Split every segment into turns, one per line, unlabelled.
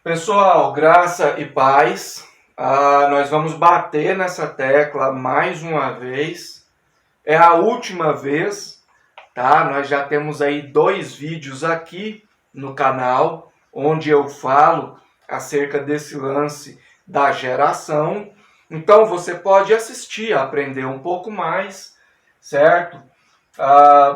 Pessoal, graça e paz. Nós vamos bater nessa tecla mais uma vez. É a última vez, tá? Nós já temos aí 2 vídeos aqui no canal, onde eu falo acerca desse lance da geração. Então você pode assistir, aprender um pouco mais, certo?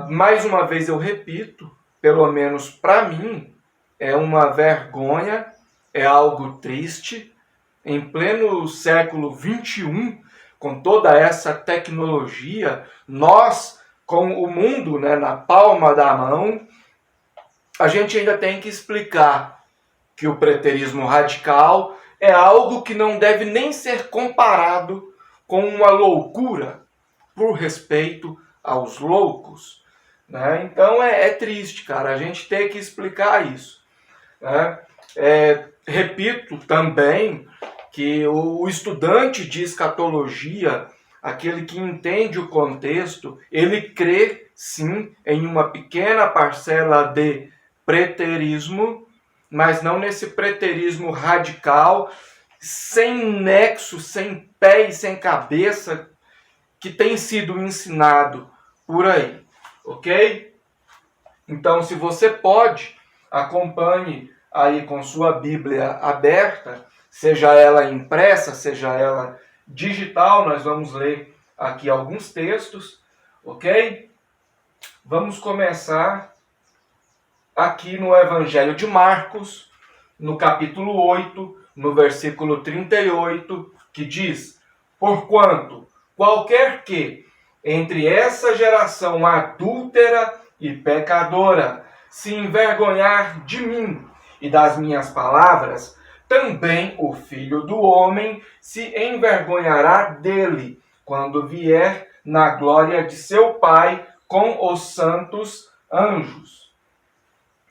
Mais uma vez eu repito, pelo menos para mim, é uma vergonha, é algo triste, em pleno século XXI, com toda essa tecnologia, nós, com o mundo, né, na palma da mão, a gente ainda tem que explicar que o preterismo radical é algo que não deve nem ser comparado com uma loucura, por respeito aos loucos. Né? Então é triste, cara, a gente tem que explicar isso. Né? Repito também que o estudante de escatologia, aquele que entende o contexto, ele crê sim em uma pequena parcela de preterismo, mas não nesse preterismo radical, sem nexo, sem pé e sem cabeça, que tem sido ensinado por aí, ok? Então, se você pode, acompanhe aí com sua Bíblia aberta, seja ela impressa, seja ela digital. Nós vamos ler aqui alguns textos, ok? Vamos começar aqui no Evangelho de Marcos, no capítulo 8, no versículo 38, que diz: Porquanto qualquer que entre essa geração adúltera e pecadora se envergonhar de mim e das minhas palavras, também o Filho do Homem se envergonhará dele, quando vier na glória de seu Pai com os santos anjos.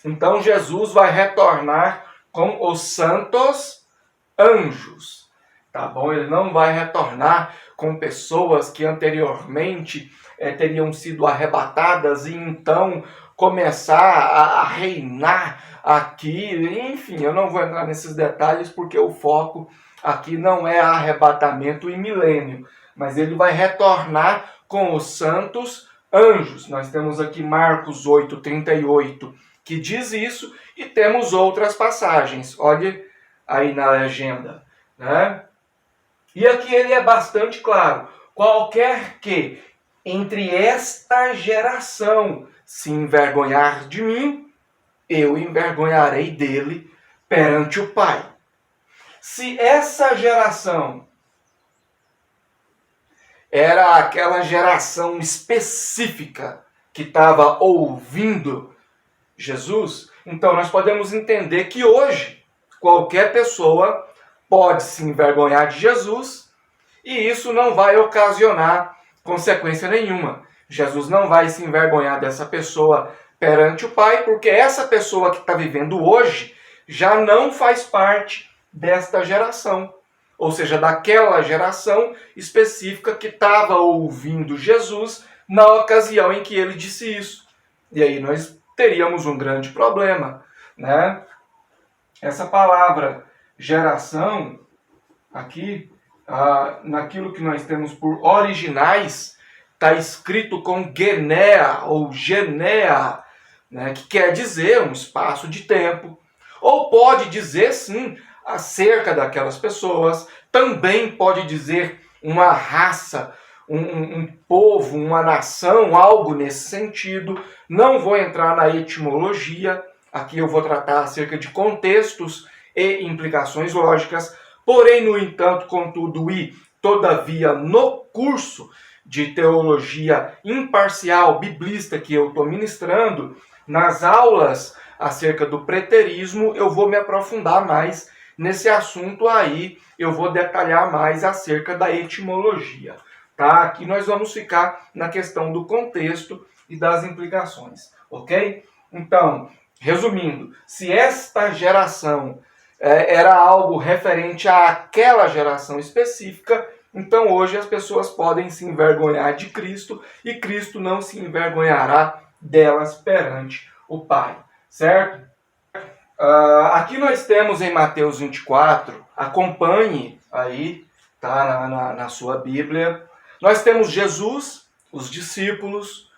Então Jesus vai retornar com os santos anjos, tá bom? Ele não vai retornar com pessoas que anteriormente teriam sido arrebatadas e então começar a reinar aqui. Enfim, eu não vou entrar nesses detalhes porque o foco aqui não é arrebatamento e milênio, mas ele vai retornar com os santos anjos. Nós temos aqui Marcos 8:38 que diz isso, e temos outras passagens. Olhe aí na legenda, né? E aqui ele é bastante claro: qualquer que entre esta geração se envergonhar de mim, eu envergonharei dele perante o Pai. Se essa geração era aquela geração específica que estava ouvindo Jesus, então nós podemos entender que hoje qualquer pessoa pode se envergonhar de Jesus e isso não vai ocasionar consequência nenhuma. Jesus não vai se envergonhar dessa pessoa perante o Pai, porque essa pessoa que está vivendo hoje já não faz parte desta geração. Ou seja, daquela geração específica que estava ouvindo Jesus na ocasião em que ele disse isso. E aí nós teríamos um grande problema, né? Essa palavra geração, aqui, naquilo que nós temos por originais, está escrito com genea ou genea, né? Que quer dizer um espaço de tempo, ou pode dizer sim acerca daquelas pessoas, também pode dizer uma raça, um povo, uma nação, algo nesse sentido. Não vou entrar na etimologia, aqui eu vou tratar acerca de contextos e implicações lógicas, porém, no entanto, contudo e todavia, no curso de teologia imparcial, biblista que eu estou ministrando, nas aulas acerca do preterismo, eu vou me aprofundar mais nesse assunto aí, eu vou detalhar mais acerca da etimologia. Tá? Aqui nós vamos ficar na questão do contexto e das implicações, ok? Então, resumindo, se esta geração era algo referente àquela geração específica, então hoje as pessoas podem se envergonhar de Cristo e Cristo não se envergonhará delas perante o Pai, certo? Aqui nós temos em Mateus 24, acompanhe aí, tá, na sua Bíblia. Nós temos Jesus, os discípulos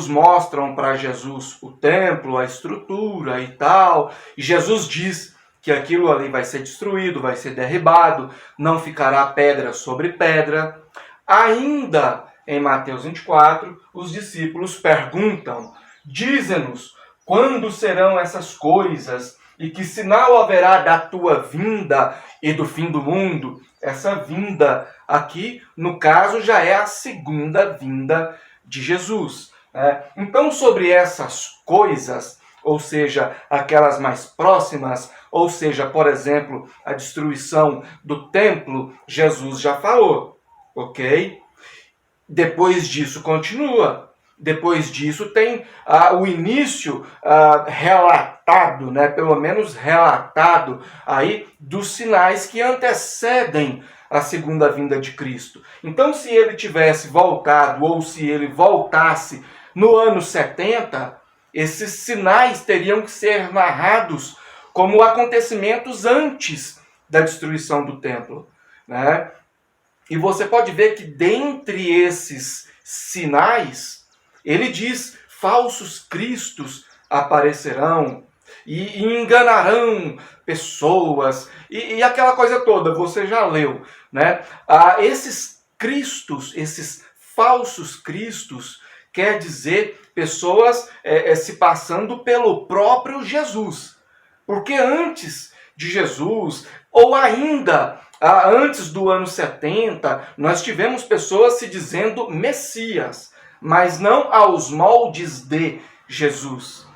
mostram para Jesus o templo, a estrutura e tal, e Jesus diz que aquilo ali vai ser destruído, vai ser derribado, não ficará pedra sobre pedra. Ainda em Mateus 24, os discípulos perguntam, dize-nos, quando serão essas coisas? E que sinal haverá da tua vinda e do fim do mundo? Essa vinda aqui, no caso, já é a segunda vinda de Jesus. Então, sobre essas coisas, ou seja, aquelas mais próximas, ou seja, por exemplo, a destruição do templo, Jesus já falou, ok? Depois disso continua. Depois disso tem o início relatado, pelo menos relatado aí, dos sinais que antecedem a segunda vinda de Cristo. Então, se ele tivesse voltado, ou se ele voltasse no ano 70, esses sinais teriam que ser narrados como acontecimentos antes da destruição do templo, né? E você pode ver que dentre esses sinais, ele diz, falsos cristos aparecerão e enganarão pessoas, e aquela coisa toda, você já leu, né? Esses cristos, esses falsos cristos, quer dizer pessoas se passando pelo próprio Jesus. Porque antes de Jesus, ou ainda antes do ano 70, nós tivemos pessoas se dizendo Messias, mas não aos moldes de Jesus.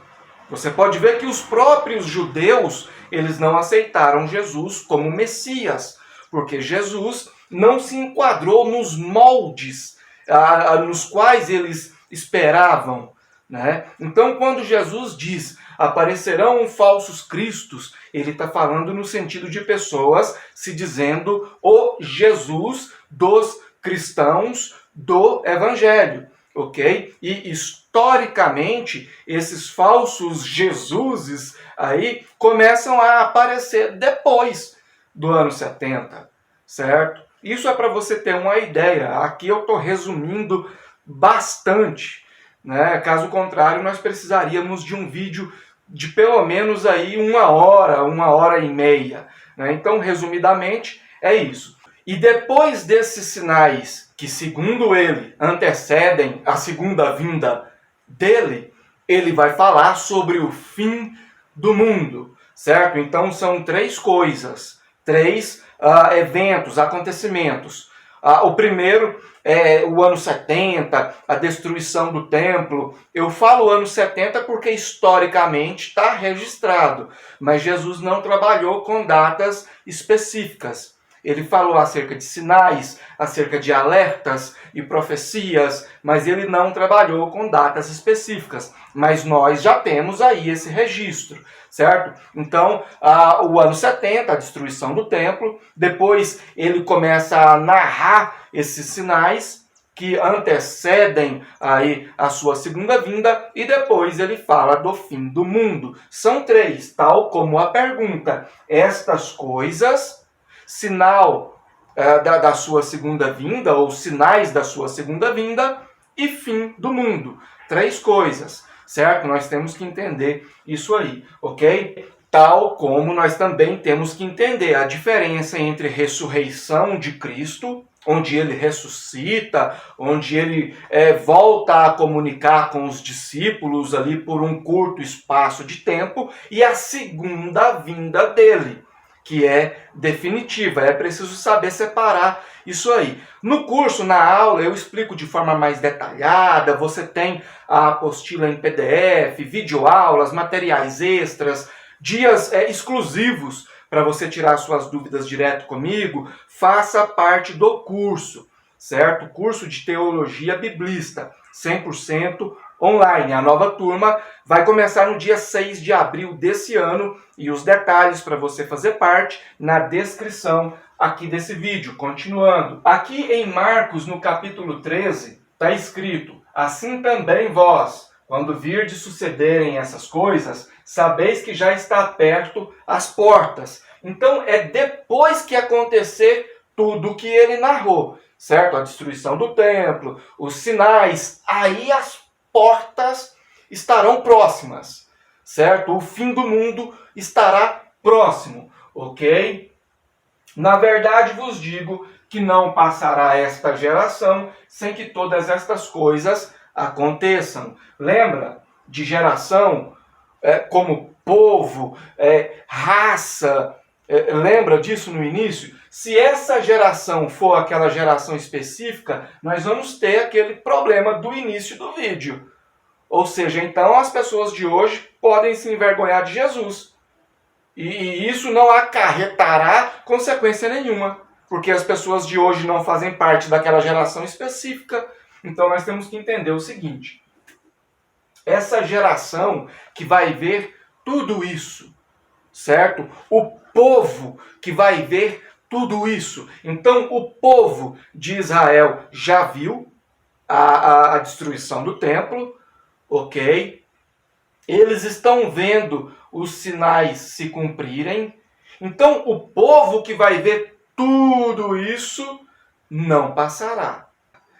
Você pode ver que os próprios judeus, eles não aceitaram Jesus como Messias, porque Jesus não se enquadrou nos moldes nos quais eles esperavam, né? Então, quando Jesus diz, aparecerão falsos cristos, ele está falando no sentido de pessoas se dizendo o Jesus dos cristãos do Evangelho, ok? E historicamente, esses falsos Jesuses aí começam a aparecer depois do ano 70, certo? Isso é para você ter uma ideia. Aqui eu estou resumindo bastante, né? Caso contrário, nós precisaríamos de um vídeo de pelo menos aí 1 hora e meia. Né? Então, resumidamente, é isso. E depois desses sinais que, segundo ele, antecedem a segunda vinda dele, ele vai falar sobre o fim do mundo, certo? Então, são 3 coisas, 3 eventos, acontecimentos. O primeiro é o ano 70, a destruição do templo. Eu falo ano 70 porque historicamente está registrado, mas Jesus não trabalhou com datas específicas. Ele falou acerca de sinais, acerca de alertas e profecias, mas ele não trabalhou com datas específicas. Mas nós já temos aí esse registro, certo? Então, o ano 70, a destruição do templo, depois ele começa a narrar esses sinais que antecedem aí a sua segunda vinda, e depois ele fala do fim do mundo. São 3, tal como a pergunta. Estas coisas, sinal da sua segunda vinda, ou sinais da sua segunda vinda, e fim do mundo. 3 coisas, certo? Nós temos que entender isso aí, ok? Tal como nós também temos que entender a diferença entre ressurreição de Cristo, onde ele ressuscita, onde ele volta a comunicar com os discípulos ali por um curto espaço de tempo, e a segunda vinda dele, que é definitiva. É preciso saber separar isso aí. No curso, na aula, eu explico de forma mais detalhada. Você tem a apostila em PDF, videoaulas, materiais extras, dias exclusivos para você tirar suas dúvidas direto comigo. Faça parte do curso, certo? Curso de Teologia Biblista, 100% online. A nova turma vai começar no dia 6 de abril desse ano, e os detalhes para você fazer parte na descrição aqui desse vídeo. Continuando, aqui em Marcos, no capítulo 13, está escrito, assim também vós, Quando virdes sucederem essas coisas, sabeis que já está perto as portas. Então é depois que acontecer tudo o que ele narrou, certo? A destruição do templo, os sinais, aí as portas estarão próximas, certo? O fim do mundo estará próximo, ok? Na verdade vos digo que não passará esta geração sem que todas estas coisas aconteçam. Lembra de geração como povo, raça, lembra disso no início? Se essa geração for aquela geração específica, nós vamos ter aquele problema do início do vídeo. Ou seja, então as pessoas de hoje podem se envergonhar de Jesus. E isso não acarretará consequência nenhuma, porque as pessoas de hoje não fazem parte daquela geração específica. Então nós temos que entender o seguinte: essa geração que vai ver tudo isso, certo? O povo que vai ver tudo isso. Então o povo de Israel já viu a destruição do templo, ok? Eles estão vendo os sinais se cumprirem. Então o povo que vai ver tudo isso não passará,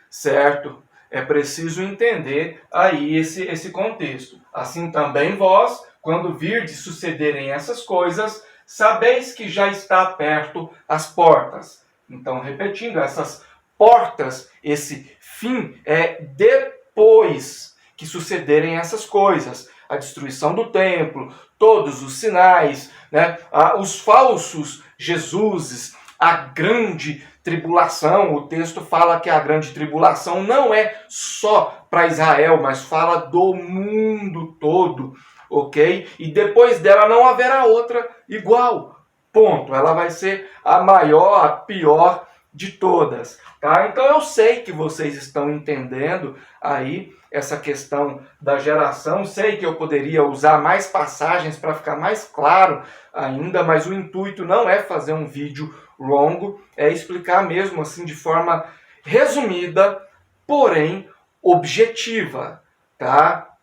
certo? É preciso entender aí esse contexto. Assim também vós, quando virdes sucederem essas coisas, sabeis que já está perto as portas. Então, repetindo, essas portas, esse fim é depois que sucederem essas coisas. A destruição do templo, todos os sinais, né? Os falsos Jesuses, a grande tribulação. O texto fala que a grande tribulação não é só para Israel, mas fala do mundo todo, ok? E depois dela não haverá outra igual, ponto. Ela vai ser a maior, a pior de todas, tá? Então eu sei que vocês estão entendendo aí essa questão da geração. Sei que eu poderia usar mais passagens para ficar mais claro ainda, mas o intuito não é fazer um vídeo longo, é explicar mesmo assim de forma resumida, porém objetiva, tá?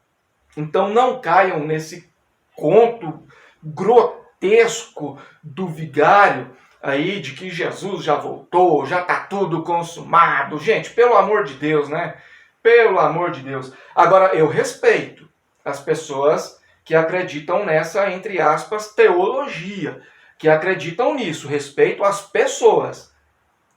Então não caiam nesse conto grotesco do vigário aí de que Jesus já voltou, já está tudo consumado. Gente, pelo amor de Deus, né? Pelo amor de Deus. Agora, eu respeito as pessoas que acreditam nessa, entre aspas, teologia, que acreditam nisso. Respeito as pessoas.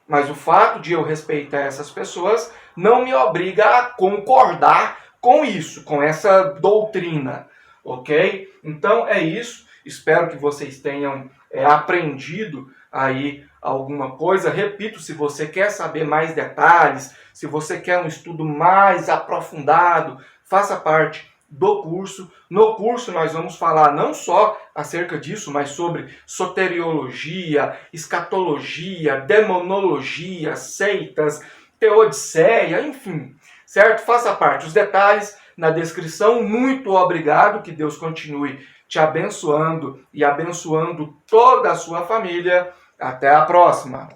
Mas o fato de eu respeitar essas pessoas não me obriga a concordar com isso, com essa doutrina, ok? Então é isso. Espero que vocês tenham aprendido aí alguma coisa. Repito, se você quer saber mais detalhes, se você quer um estudo mais aprofundado, faça parte do curso. No curso nós vamos falar não só acerca disso, mas sobre soteriologia, escatologia, demonologia, seitas, teodiceia, enfim, certo? Faça parte. Os detalhes na descrição. Muito obrigado, que Deus continue te abençoando e abençoando toda a sua família. Até a próxima!